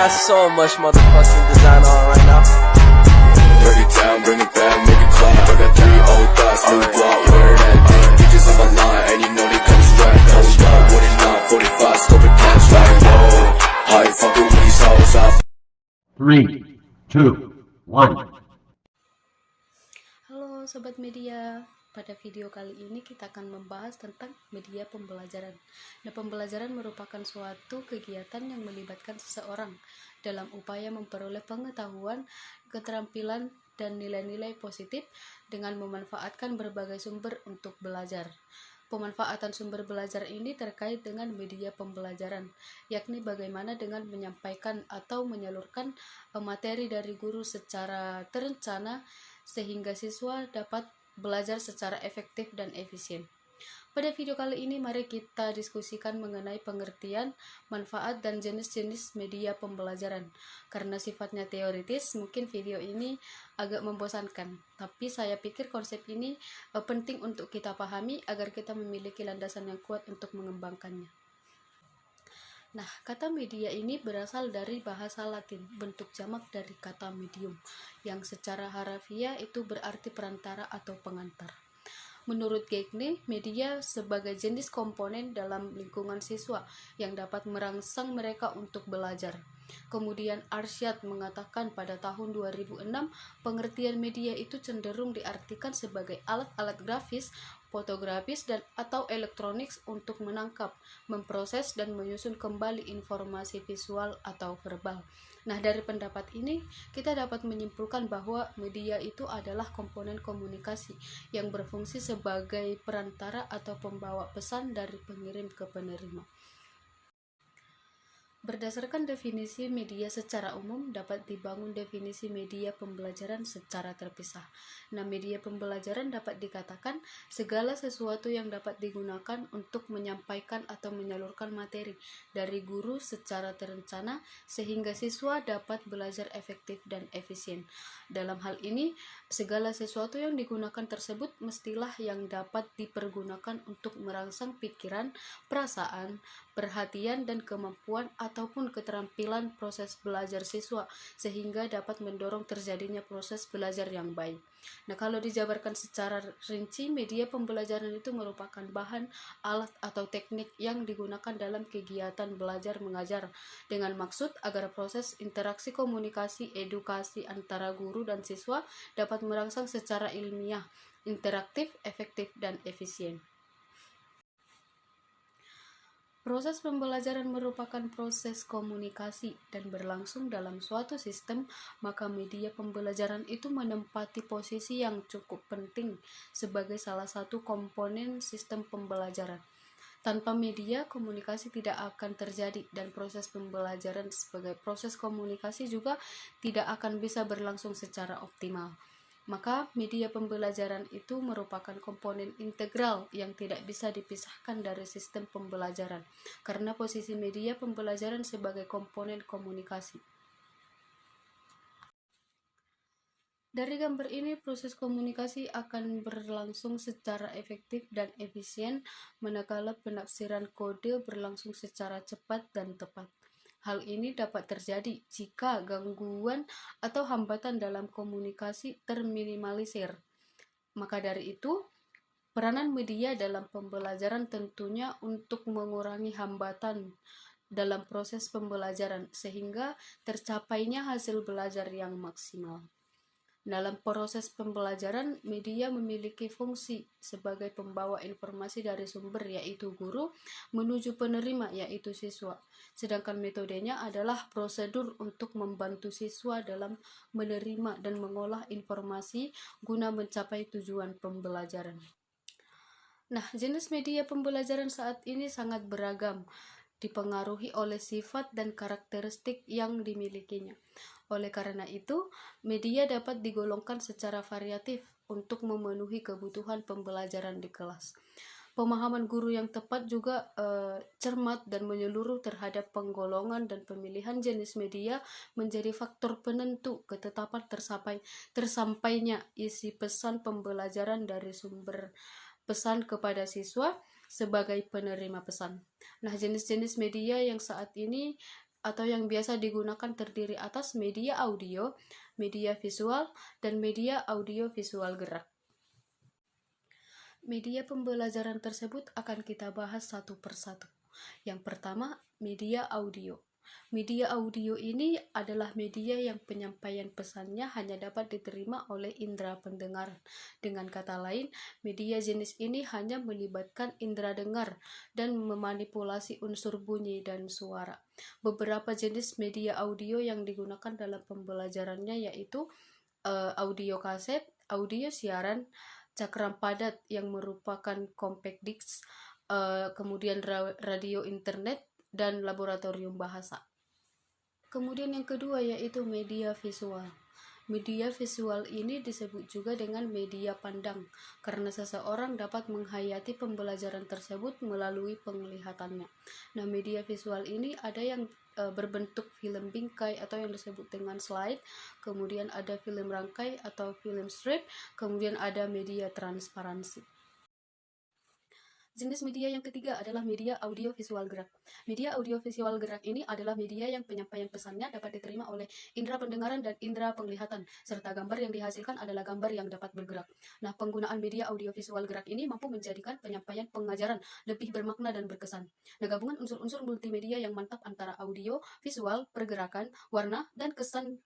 got so much motherfucking design on right now. Dirty town, bring it back, make it clap. I got 3 old thoughts, new guap, wear that dick. Bitches on my line, and you know they come strapped. Hold up, what it not, 45, scope it catch like whoa. How you fucking with these hoes up? 3, 2, 1. Halo Sobat Media, pada video kali ini kita akan membahas tentang media pembelajaran. Nah, pembelajaran merupakan suatu kegiatan yang melibatkan seseorang dalam upaya memperoleh pengetahuan, keterampilan, dan nilai-nilai positif dengan memanfaatkan berbagai sumber untuk belajar. Pemanfaatan sumber belajar ini terkait dengan media pembelajaran, yakni bagaimana dengan menyampaikan atau menyalurkan materi dari guru secara terencana sehingga siswa dapat belajar secara efektif dan efisien. Pada video kali ini mari kita diskusikan mengenai pengertian, manfaat, dan jenis-jenis media pembelajaran. Karena sifatnya teoritis, mungkin video ini agak membosankan, tapi saya pikir konsep ini penting untuk kita pahami agar kita memiliki landasan yang kuat untuk mengembangkannya. Nah, kata media ini berasal dari bahasa Latin, bentuk jamak dari kata medium, yang secara harafiah itu berarti perantara atau pengantar. Menurut Gagne, media sebagai jenis komponen dalam lingkungan siswa yang dapat merangsang mereka untuk belajar. Kemudian Arsyad mengatakan pada tahun 2006, pengertian media itu cenderung diartikan sebagai alat-alat grafis, fotografis, dan atau elektronik untuk menangkap, memproses, dan menyusun kembali informasi visual atau verbal. Nah, dari pendapat ini, kita dapat menyimpulkan bahwa media itu adalah komponen komunikasi yang berfungsi sebagai perantara atau pembawa pesan dari pengirim ke penerima. Berdasarkan definisi media secara umum, dapat dibangun definisi media pembelajaran secara terpisah. Nah, media pembelajaran dapat dikatakan segala sesuatu yang dapat digunakan untuk menyampaikan atau menyalurkan materi dari guru secara terencana sehingga siswa dapat belajar efektif dan efisien. Dalam hal ini, segala sesuatu yang digunakan tersebut mestilah yang dapat dipergunakan untuk merangsang pikiran, perasaan, perhatian, dan kemampuan ataupun keterampilan proses belajar siswa sehingga dapat mendorong terjadinya proses belajar yang baik. Nah, kalau dijabarkan secara rinci, media pembelajaran itu merupakan bahan, alat, atau teknik yang digunakan dalam kegiatan belajar mengajar dengan maksud agar proses interaksi komunikasi edukasi antara guru dan siswa dapat merangsang secara ilmiah, interaktif, efektif, dan efisien. Proses pembelajaran merupakan proses komunikasi dan berlangsung dalam suatu sistem, maka media pembelajaran itu menempati posisi yang cukup penting sebagai salah satu komponen sistem pembelajaran. Tanpa media, komunikasi tidak akan terjadi dan proses pembelajaran sebagai proses komunikasi juga tidak akan bisa berlangsung secara optimal. Maka media pembelajaran itu merupakan komponen integral yang tidak bisa dipisahkan dari sistem pembelajaran karena posisi media pembelajaran sebagai komponen komunikasi. Dari gambar ini, proses komunikasi akan berlangsung secara efektif dan efisien manakala penafsiran kode berlangsung secara cepat dan tepat. Hal ini dapat terjadi jika gangguan atau hambatan dalam komunikasi terminimalisir. Maka dari itu, peranan media dalam pembelajaran tentunya untuk mengurangi hambatan dalam proses pembelajaran sehingga tercapainya hasil belajar yang maksimal. Dalam proses pembelajaran, media memiliki fungsi sebagai pembawa informasi dari sumber yaitu guru menuju penerima yaitu siswa. Sedangkan metodenya adalah prosedur untuk membantu siswa dalam menerima dan mengolah informasi guna mencapai tujuan pembelajaran. Nah, jenis media pembelajaran saat ini sangat beragam, dipengaruhi oleh sifat dan karakteristik yang dimilikinya. Oleh karena itu, media dapat digolongkan secara variatif untuk memenuhi kebutuhan pembelajaran di kelas. Pemahaman guru yang tepat juga cermat dan menyeluruh terhadap penggolongan dan pemilihan jenis media menjadi faktor penentu ketetapan tersampainya isi pesan pembelajaran dari sumber pesan kepada siswa sebagai penerima pesan. Nah, jenis-jenis media yang saat ini atau yang biasa digunakan terdiri atas media audio, media visual, dan media audio-visual gerak. Media pembelajaran tersebut akan kita bahas satu persatu. Yang pertama, media audio. Media audio ini adalah media yang penyampaian pesannya hanya dapat diterima oleh indera pendengaran. Dengan kata lain, media jenis ini hanya melibatkan indera dengar dan memanipulasi unsur bunyi dan suara. Beberapa jenis media audio yang digunakan dalam pembelajarannya yaitu audio kaset, audio siaran, cakram padat yang merupakan compact disc, kemudian radio internet, dan laboratorium bahasa. Kemudian yang kedua yaitu media visual. Media visual ini disebut juga dengan media pandang, karena seseorang dapat menghayati pembelajaran tersebut melalui penglihatannya. Nah, media visual ini ada yang berbentuk film bingkai atau yang disebut dengan slide, kemudian ada film rangkai atau film strip, kemudian ada media transparansi. Jenis media yang ketiga adalah media audio-visual gerak. Media audio-visual gerak ini adalah media yang penyampaian pesannya dapat diterima oleh indera pendengaran dan indera penglihatan, serta gambar yang dihasilkan adalah gambar yang dapat bergerak. Nah, penggunaan media audio-visual gerak ini mampu menjadikan penyampaian pengajaran lebih bermakna dan berkesan. Nah, gabungan unsur-unsur multimedia yang mantap antara audio, visual, pergerakan, warna, dan kesan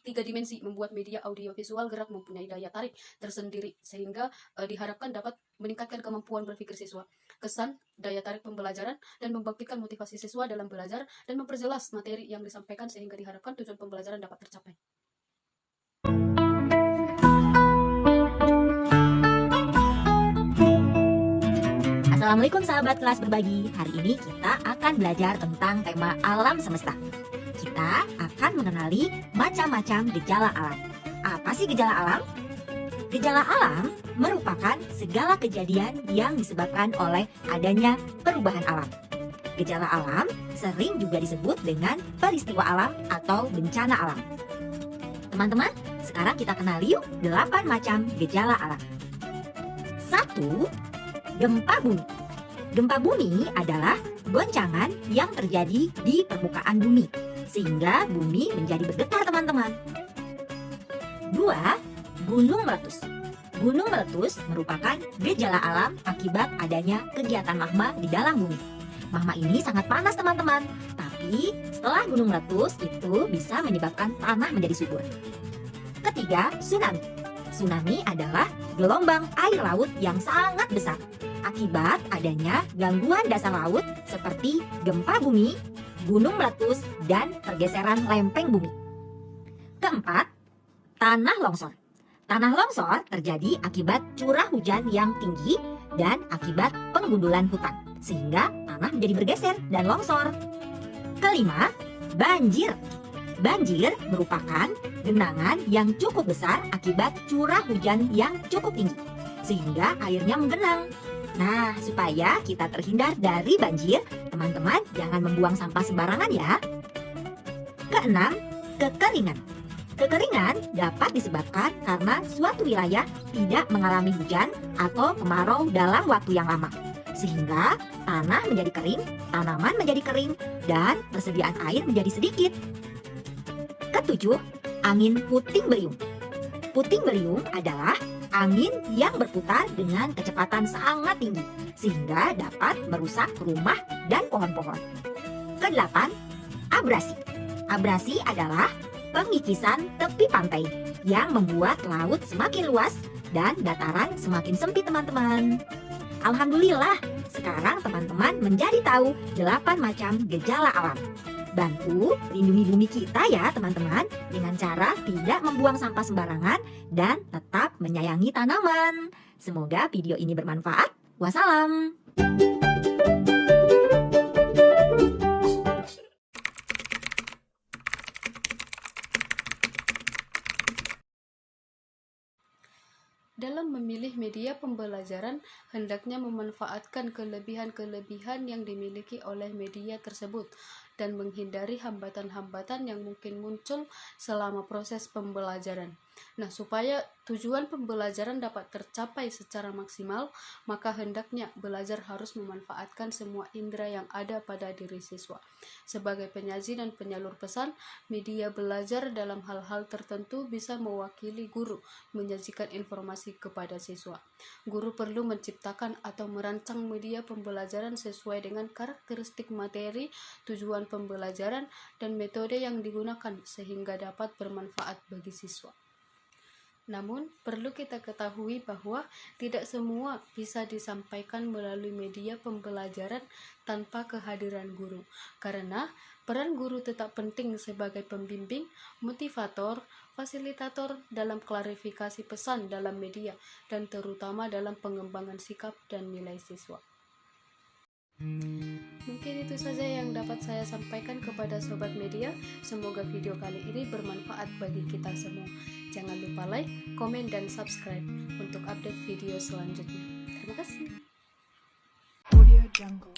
3 dimensi membuat media audio-visual gerak mempunyai daya tarik tersendiri, sehingga diharapkan dapat meningkatkan kemampuan berpikir siswa, kesan, daya tarik pembelajaran, dan membangkitkan motivasi siswa dalam belajar dan memperjelas materi yang disampaikan sehingga diharapkan tujuan pembelajaran dapat tercapai. Assalamualaikum sahabat kelas berbagi. Hari ini kita akan belajar tentang tema alam semesta. Kita akan mengenali macam-macam gejala alam. Apa sih gejala alam? Gejala alam merupakan segala kejadian yang disebabkan oleh adanya perubahan alam. Gejala alam sering juga disebut dengan peristiwa alam atau bencana alam. Teman-teman, sekarang kita kenal yuk 8 macam gejala alam. 1. Gempa bumi. Gempa bumi adalah goncangan yang terjadi di permukaan bumi, sehingga bumi menjadi bergetar, teman-teman. 2. Gunung meletus. Gunung meletus merupakan gejala alam akibat adanya kegiatan magma di dalam bumi. Magma ini sangat panas, teman-teman. Tapi setelah gunung meletus itu bisa menyebabkan tanah menjadi subur. Ketiga, tsunami. Tsunami adalah gelombang air laut yang sangat besar akibat adanya gangguan dasar laut seperti gempa bumi, gunung meletus, dan pergeseran lempeng bumi. Keempat, tanah longsor. Tanah longsor terjadi akibat curah hujan yang tinggi dan akibat penggundulan hutan, sehingga tanah menjadi bergeser dan longsor. Kelima, banjir. Banjir merupakan genangan yang cukup besar akibat curah hujan yang cukup tinggi, sehingga airnya menggenang. Nah, supaya kita terhindar dari banjir, teman-teman jangan membuang sampah sembarangan ya. Keenam, kekeringan. Kekeringan dapat disebabkan karena suatu wilayah tidak mengalami hujan atau kemarau dalam waktu yang lama, sehingga tanah menjadi kering, tanaman menjadi kering, dan persediaan air menjadi sedikit. Ketujuh, angin puting beliung. Puting beliung adalah angin yang berputar dengan kecepatan sangat tinggi, sehingga dapat merusak rumah dan pohon-pohon. Kedelapan, abrasi. Abrasi adalah pengikisan tepi pantai yang membuat laut semakin luas dan dataran semakin sempit, teman-teman. Alhamdulillah, sekarang teman-teman menjadi tahu 8 macam gejala alam. Bantu lindungi bumi kita ya teman-teman, dengan cara tidak membuang sampah sembarangan dan tetap menyayangi tanaman. Semoga video ini bermanfaat. Wassalam. Dalam memilih media pembelajaran, hendaknya memanfaatkan kelebihan-kelebihan yang dimiliki oleh media tersebut dan menghindari hambatan-hambatan yang mungkin muncul selama proses pembelajaran. Nah, supaya tujuan pembelajaran dapat tercapai secara maksimal, maka hendaknya belajar harus memanfaatkan semua indera yang ada pada diri siswa. Sebagai penyaji dan penyalur pesan, media belajar dalam hal-hal tertentu bisa mewakili guru menyajikan informasi kepada siswa. Guru perlu menciptakan atau merancang media pembelajaran sesuai dengan karakteristik materi, tujuan pembelajaran, dan metode yang digunakan sehingga dapat bermanfaat bagi siswa. Namun, perlu kita ketahui bahwa tidak semua bisa disampaikan melalui media pembelajaran tanpa kehadiran guru, karena peran guru tetap penting sebagai pembimbing, motivator, fasilitator dalam klarifikasi pesan dalam media, dan terutama dalam pengembangan sikap dan nilai siswa. Mungkin itu saja yang dapat saya sampaikan kepada sobat media. Semoga video kali ini bermanfaat bagi kita semua. Jangan lupa like, komen, dan subscribe untuk update video selanjutnya. Terima kasih. Audio Jungle.